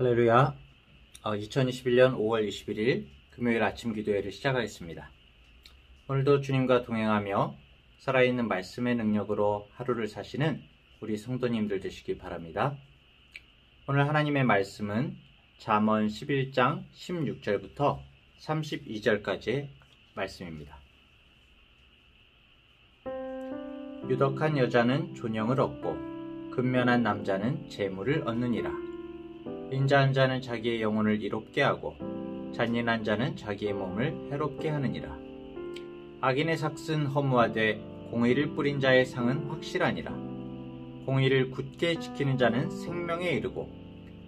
할렐루야. 2021년 5월 21일 금요일 아침 기도회를 시작하겠습니다. 오늘도 주님과 동행하며 살아있는 말씀의 능력으로 하루를 사시는 우리 성도님들 되시기 바랍니다. 오늘 하나님의 말씀은 잠언 11장 16절부터 32절까지의 말씀입니다. 유덕한 여자는 존영을 얻고 근면한 남자는 재물을 얻느니라. 인자한 자는 자기의 영혼을 이롭게 하고 잔인한 자는 자기의 몸을 해롭게 하느니라. 악인의 삭은 허무하되 공의를 뿌린 자의 상은 확실하니라. 공의를 굳게 지키는 자는 생명에 이르고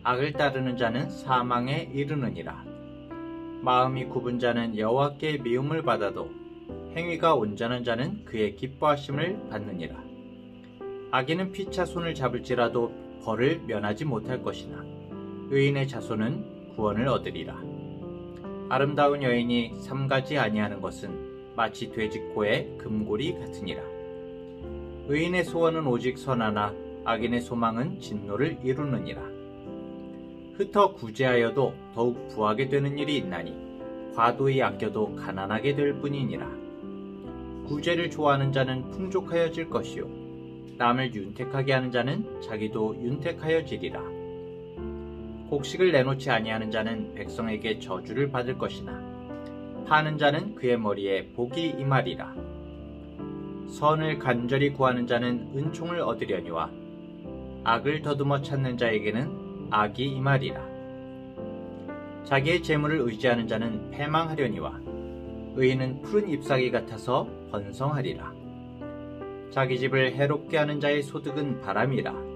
악을 따르는 자는 사망에 이르느니라. 마음이 굽은 자는 여호와께 미움을 받아도 행위가 온전한 자는 그의 기뻐하심을 받느니라. 악인은 피차 손을 잡을지라도 벌을 면하지 못할 것이나 의인의 자손은 구원을 얻으리라. 아름다운 여인이 삼가지 아니하는 것은 마치 돼지코의 금고리 같으니라. 의인의 소원은 오직 선하나 악인의 소망은 진노를 이루느니라. 흩어 구제하여도 더욱 부하게 되는 일이 있나니 과도히 아껴도 가난하게 될 뿐이니라. 구제를 좋아하는 자는 풍족하여질 것이요 남을 윤택하게 하는 자는 자기도 윤택하여지리라. 곡식을 내놓지 아니하는 자는 백성에게 저주를 받을 것이나 파는 자는 그의 머리에 복이 임하리라. 선을 간절히 구하는 자는 은총을 얻으려니와 악을 더듬어 찾는 자에게는 악이 임하리라. 자기의 재물을 의지하는 자는 패망하려니와 의인은 푸른 잎사귀 같아서 번성하리라. 자기 집을 해롭게 하는 자의 소득은 바람이라.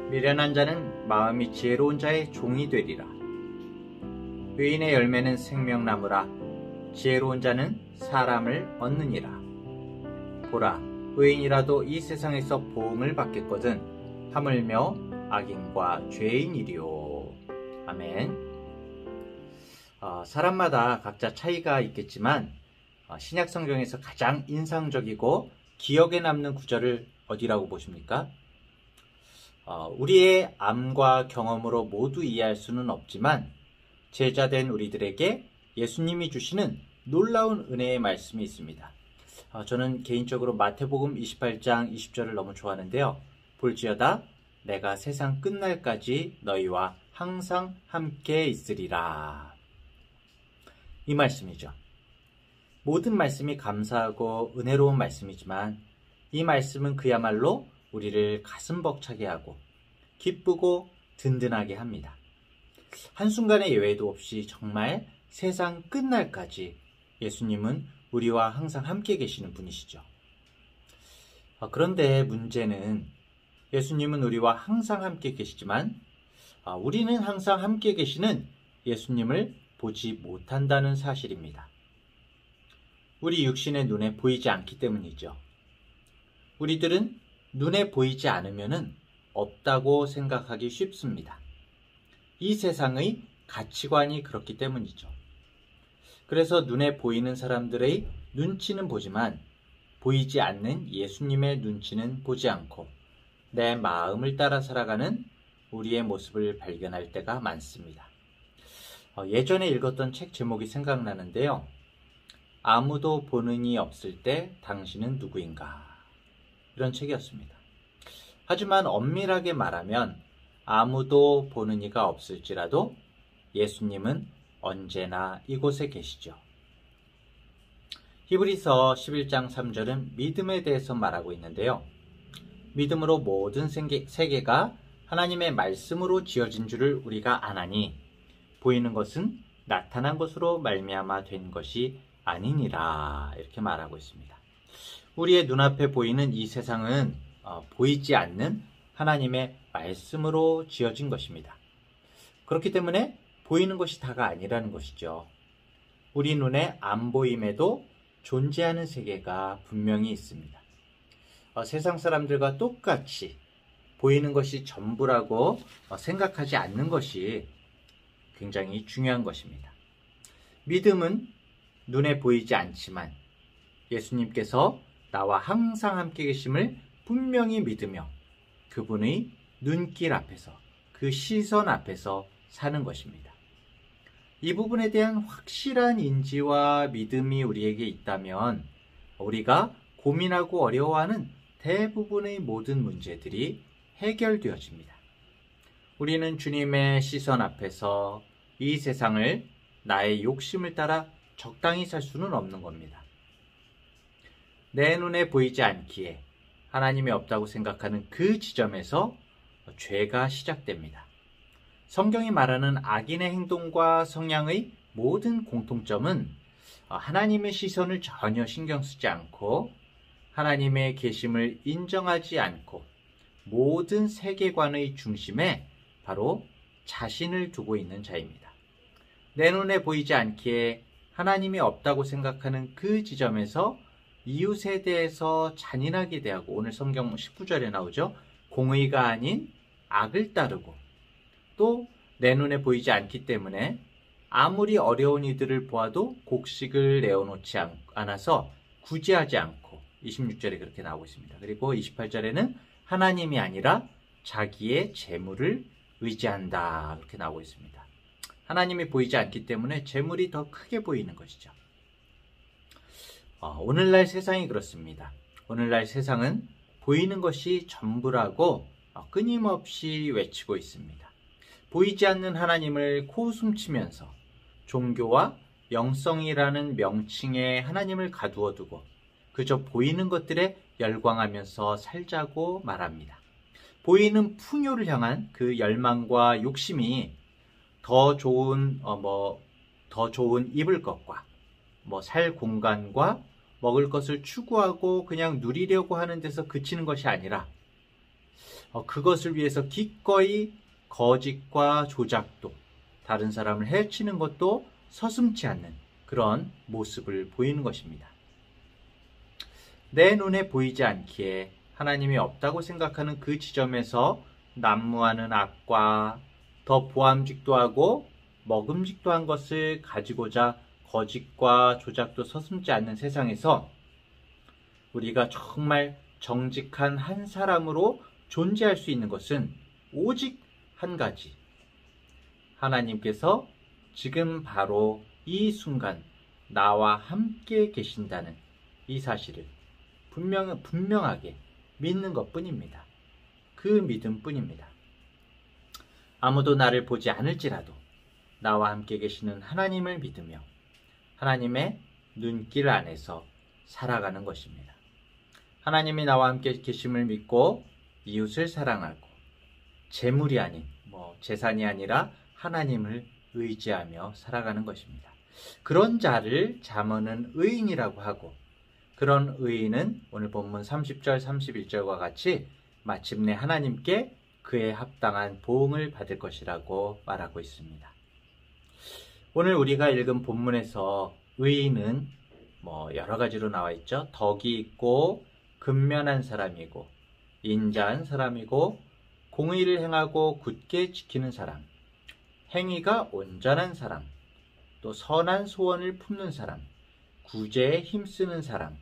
미련한 자는 마음이 지혜로운 자의 종이 되리라. 의인의 열매는 생명나무라. 지혜로운 자는 사람을 얻느니라. 보라, 의인이라도 이 세상에서 보응을 받겠거든 하물며 악인과 죄인이리요. 아멘. 사람마다 각자 차이가 있겠지만 신약 성경에서 가장 인상적이고 기억에 남는 구절을 어디라고 보십니까? 우리의 암과 경험으로 모두 이해할 수는 없지만 제자된 우리들에게 예수님이 주시는 놀라운 은혜의 말씀이 있습니다. 저는 개인적으로 마태복음 28장 20절을 너무 좋아하는데요. 볼지어다 내가 세상 끝날까지 너희와 항상 함께 있으리라. 이 말씀이죠. 모든 말씀이 감사하고 은혜로운 말씀이지만 이 말씀은 그야말로 우리를 가슴 벅차게 하고 기쁘고 든든하게 합니다. 한순간의 예외도 없이 정말 세상 끝날까지 예수님은 우리와 항상 함께 계시는 분이시죠. 그런데 문제는 예수님은 우리와 항상 함께 계시지만 우리는 항상 함께 계시는 예수님을 보지 못한다는 사실입니다. 우리 육신의 눈에 보이지 않기 때문이죠. 우리들은 눈에 보이지 않으면 없다고 생각하기 쉽습니다. 이 세상의 가치관이 그렇기 때문이죠. 그래서 눈에 보이는 사람들의 눈치는 보지만 보이지 않는 예수님의 눈치는 보지 않고 내 마음을 따라 살아가는 우리의 모습을 발견할 때가 많습니다. 예전에 읽었던 책 제목이 생각나는데요. 아무도 보는 이 없을 때 당신은 누구인가? 이런 책이었습니다. 하지만 엄밀하게 말하면 아무도 보는 이가 없을지라도 예수님은 언제나 이곳에 계시죠. 히브리서 11장 3절은 믿음에 대해서 말하고 있는데요. 믿음으로 모든 세계가 하나님의 말씀으로 지어진 줄을 우리가 아나니 보이는 것은 나타난 것으로 말미암아 된 것이 아니니라. 이렇게 말하고 있습니다. 우리의 눈앞에 보이는 이 세상은 보이지 않는 하나님의 말씀으로 지어진 것입니다. 그렇기 때문에 보이는 것이 다가 아니라는 것이죠. 우리 눈에 안 보임에도 존재하는 세계가 분명히 있습니다. 세상 사람들과 똑같이 보이는 것이 전부라고 생각하지 않는 것이 굉장히 중요한 것입니다. 믿음은 눈에 보이지 않지만 예수님께서 나와 항상 함께 계심을 분명히 믿으며 그분의 눈길 앞에서 그 시선 앞에서 사는 것입니다. 이 부분에 대한 확실한 인지와 믿음이 우리에게 있다면 우리가 고민하고 어려워하는 대부분의 모든 문제들이 해결되어집니다. 우리는 주님의 시선 앞에서 이 세상을 나의 욕심을 따라 적당히 살 수는 없는 겁니다. 내 눈에 보이지 않기에 하나님이 없다고 생각하는 그 지점에서 죄가 시작됩니다. 성경이 말하는 악인의 행동과 성향의 모든 공통점은 하나님의 시선을 전혀 신경 쓰지 않고 하나님의 계심을 인정하지 않고 모든 세계관의 중심에 바로 자신을 두고 있는 자입니다. 내 눈에 보이지 않기에 하나님이 없다고 생각하는 그 지점에서 이웃에 대해서 잔인하게 대하고, 오늘 성경 19절에 나오죠. 공의가 아닌 악을 따르고, 또 내 눈에 보이지 않기 때문에 아무리 어려운 이들을 보아도 곡식을 내어놓지 않아서 구제하지 않고, 26절에 그렇게 나오고 있습니다. 그리고 28절에는 하나님이 아니라 자기의 재물을 의지한다, 이렇게 나오고 있습니다. 하나님이 보이지 않기 때문에 재물이 더 크게 보이는 것이죠. 오늘날 세상이 그렇습니다. 오늘날 세상은 보이는 것이 전부라고 끊임없이 외치고 있습니다. 보이지 않는 하나님을 코웃음치면서 종교와 영성이라는 명칭에 하나님을 가두어 두고 그저 보이는 것들에 열광하면서 살자고 말합니다. 보이는 풍요를 향한 그 열망과 욕심이 더 좋은 입을 것과 살 공간과 먹을 것을 추구하고 그냥 누리려고 하는 데서 그치는 것이 아니라 그것을 위해서 기꺼이 거짓과 조작도, 다른 사람을 해치는 것도 서슴지 않는 그런 모습을 보이는 것입니다. 내 눈에 보이지 않기에 하나님이 없다고 생각하는 그 지점에서 난무하는 악과 더 보암직도 하고 먹음직도 한 것을 가지고자 거짓과 조작도 서슴지 않는 세상에서 우리가 정말 정직한 한 사람으로 존재할 수 있는 것은 오직 한 가지, 하나님께서 지금 바로 이 순간 나와 함께 계신다는 이 사실을 분명하게 믿는 것뿐입니다. 그 믿음뿐입니다. 아무도 나를 보지 않을지라도 나와 함께 계시는 하나님을 믿으며 하나님의 눈길 안에서 살아가는 것입니다. 하나님이 나와 함께 계심을 믿고 이웃을 사랑하고 재물이 아닌 재산이 아니라 하나님을 의지하며 살아가는 것입니다. 그런 자를 잠언은 의인이라고 하고, 그런 의인은 오늘 본문 30절 31절과 같이 마침내 하나님께 그에 합당한 보응을 받을 것이라고 말하고 있습니다. 오늘 우리가 읽은 본문에서 의인은 여러 가지로 나와 있죠. 덕이 있고 근면한 사람이고 인자한 사람이고 공의를 행하고 굳게 지키는 사람, 행위가 온전한 사람, 또 선한 소원을 품는 사람, 구제에 힘쓰는 사람,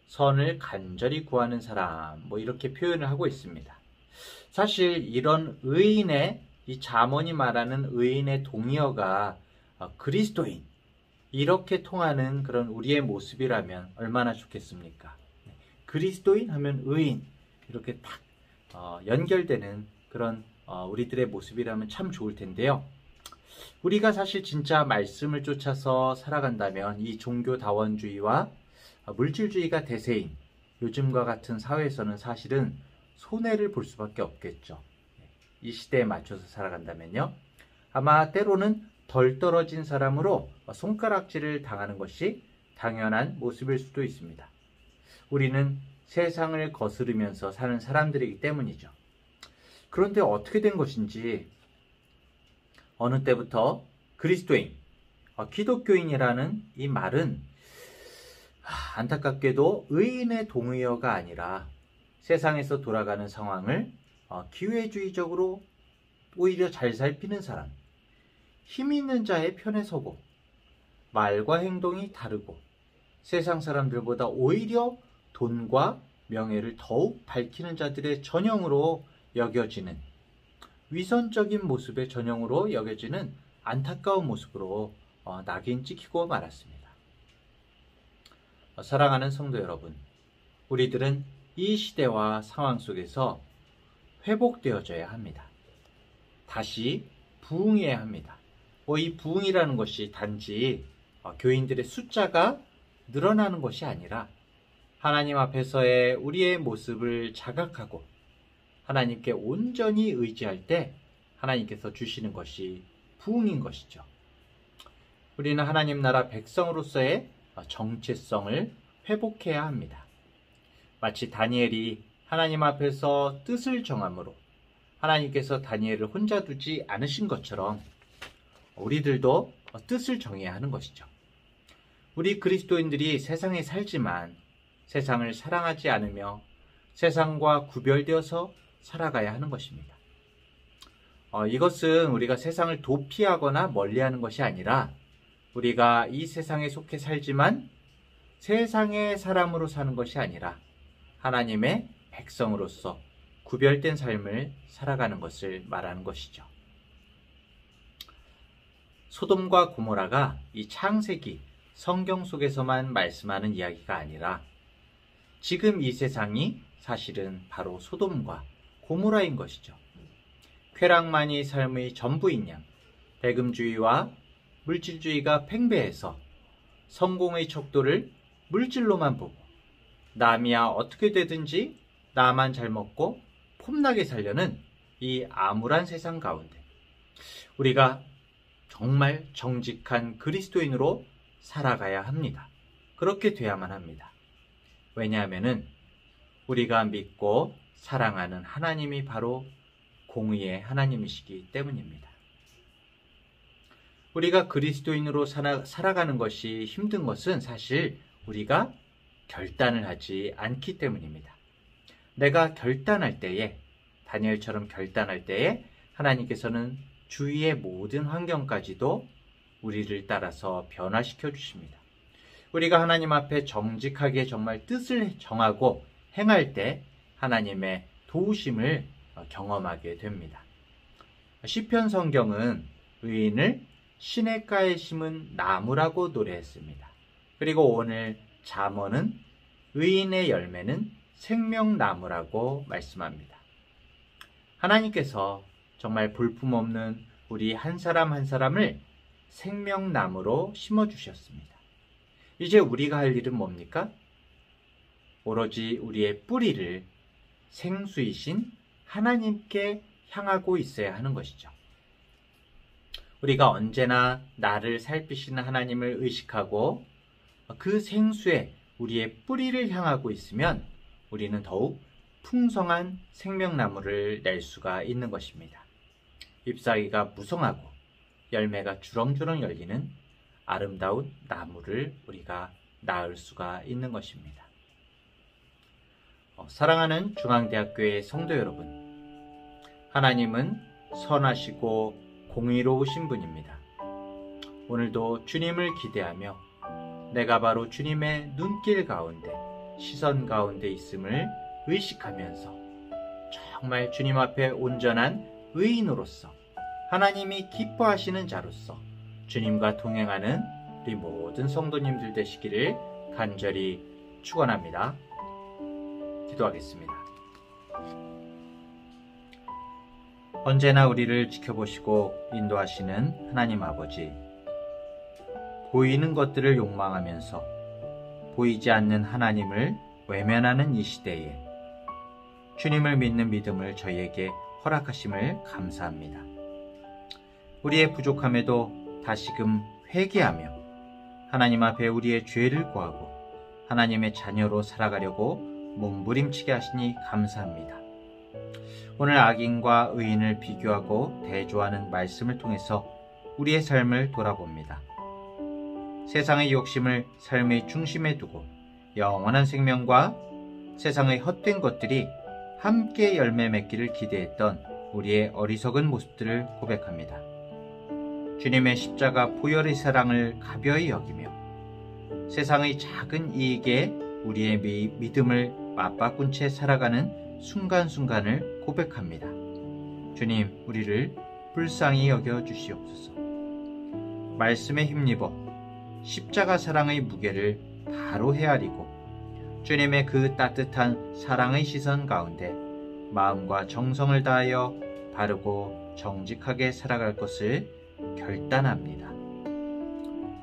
선을 간절히 구하는 사람, 이렇게 표현을 하고 있습니다. 사실 이런 의인의, 이 잠언이 말하는 의인의 동의어가 그리스도인, 이렇게 통하는 그런 우리의 모습이라면 얼마나 좋겠습니까? 그리스도인 하면 의인, 이렇게 딱 연결되는 그런 우리들의 모습이라면 참 좋을 텐데요. 우리가 사실 진짜 말씀을 쫓아서 살아간다면 이 종교다원주의와 물질주의가 대세인 요즘과 같은 사회에서는 사실은 손해를 볼 수밖에 없겠죠. 이 시대에 맞춰서 살아간다면요. 아마 때로는 덜 떨어진 사람으로 손가락질을 당하는 것이 당연한 모습일 수도 있습니다. 우리는 세상을 거스르면서 사는 사람들이기 때문이죠. 그런데 어떻게 된 것인지 어느 때부터 그리스도인, 기독교인이라는 이 말은 안타깝게도 의인의 동의어가 아니라 세상에서 돌아가는 상황을 기회주의적으로 오히려 잘 살피는 사람, 힘 있는 자의 편에 서고 말과 행동이 다르고 세상 사람들보다 오히려 돈과 명예를 더욱 밝히는 자들의 전형으로 여겨지는 위선적인 모습의 전형으로 여겨지는 안타까운 모습으로 낙인 찍히고 말았습니다. 사랑하는 성도 여러분, 우리들은 이 시대와 상황 속에서 회복되어져야 합니다. 다시 부흥해야 합니다. 이 부흥이라는 것이 단지 교인들의 숫자가 늘어나는 것이 아니라 하나님 앞에서의 우리의 모습을 자각하고 하나님께 온전히 의지할 때 하나님께서 주시는 것이 부흥인 것이죠. 우리는 하나님 나라 백성으로서의 정체성을 회복해야 합니다. 마치 다니엘이 하나님 앞에서 뜻을 정함으로 하나님께서 다니엘을 혼자 두지 않으신 것처럼 우리들도 뜻을 정해야 하는 것이죠. 우리 그리스도인들이 세상에 살지만 세상을 사랑하지 않으며 세상과 구별되어서 살아가야 하는 것입니다. 이것은 우리가 세상을 도피하거나 멀리하는 것이 아니라 우리가 이 세상에 속해 살지만 세상의 사람으로 사는 것이 아니라 하나님의 백성으로서 구별된 삶을 살아가는 것을 말하는 것이죠. 소돔과 고모라가 이 창세기 성경 속에서만 말씀하는 이야기가 아니라 지금 이 세상이 사실은 바로 소돔과 고모라인 것이죠. 쾌락만이 삶의 전부인 양, 대금주의와 물질주의가 팽배해서 성공의 척도를 물질로만 보고 남이야 어떻게 되든지 나만 잘 먹고 폼나게 살려는 이 암울한 세상 가운데 우리가 정말 정직한 그리스도인으로 살아가야 합니다. 그렇게 돼야만 합니다. 왜냐하면은 우리가 믿고 사랑하는 하나님이 바로 공의의 하나님이시기 때문입니다. 우리가 그리스도인으로 살아가는 것이 힘든 것은 사실 우리가 결단을 하지 않기 때문입니다. 내가 결단할 때에, 다니엘처럼 결단할 때에 하나님께서는 주위의 모든 환경까지도 우리를 따라서 변화시켜 주십니다. 우리가 하나님 앞에 정직하게 정말 뜻을 정하고 행할 때 하나님의 도우심을 경험하게 됩니다. 시편 성경은 의인을 시냇가에 심은 나무라고 노래했습니다. 그리고 오늘 잠언은 의인의 열매는 생명나무라고 말씀합니다. 하나님께서 정말 볼품없는 우리 한 사람 한 사람을 생명나무로 심어주셨습니다. 이제 우리가 할 일은 뭡니까? 오로지 우리의 뿌리를 생수이신 하나님께 향하고 있어야 하는 것이죠. 우리가 언제나 나를 살피시는 하나님을 의식하고 그 생수에 우리의 뿌리를 향하고 있으면 우리는 더욱 풍성한 생명나무를 낼 수가 있는 것입니다. 잎사귀가 무성하고 열매가 주렁주렁 열리는 아름다운 나무를 우리가 낳을 수가 있는 것입니다. 사랑하는 중앙대학교의 성도 여러분, 하나님은 선하시고 공의로우신 분입니다. 오늘도 주님을 기대하며 내가 바로 주님의 눈길 가운데, 시선 가운데 있음을 의식하면서 정말 주님 앞에 온전한 의인으로서 하나님이 기뻐하시는 자로서 주님과 동행하는 우리 모든 성도님들 되시기를 간절히 축원합니다. 기도하겠습니다. 언제나 우리를 지켜보시고 인도하시는 하나님 아버지, 보이는 것들을 욕망하면서 보이지 않는 하나님을 외면하는 이 시대에 주님을 믿는 믿음을 저희에게 허락하심을 감사합니다. 우리의 부족함에도 다시금 회개하며 하나님 앞에 우리의 죄를 구하고 하나님의 자녀로 살아가려고 몸부림치게 하시니 감사합니다. 오늘 악인과 의인을 비교하고 대조하는 말씀을 통해서 우리의 삶을 돌아봅니다. 세상의 욕심을 삶의 중심에 두고 영원한 생명과 세상의 헛된 것들이 함께 열매 맺기를 기대했던 우리의 어리석은 모습들을 고백합니다. 주님의 십자가 보혈의 사랑을 가벼이 여기며 세상의 작은 이익에 우리의 믿음을 맞바꾼 채 살아가는 순간순간을 고백합니다. 주님, 우리를 불쌍히 여겨 주시옵소서. 말씀에 힘입어 십자가 사랑의 무게를 바로 헤아리고 주님의 그 따뜻한 사랑의 시선 가운데 마음과 정성을 다하여 바르고 정직하게 살아갈 것을 결단합니다.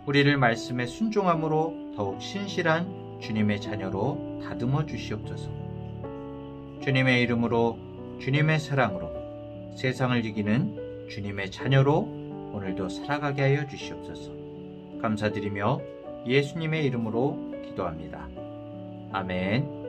우리를 말씀에 순종함으로 더욱 신실한 주님의 자녀로 다듬어 주시옵소서. 주님의 이름으로, 주님의 사랑으로 세상을 이기는 주님의 자녀로 오늘도 살아가게 하여 주시옵소서. 감사드리며 예수님의 이름으로 기도합니다. 아멘.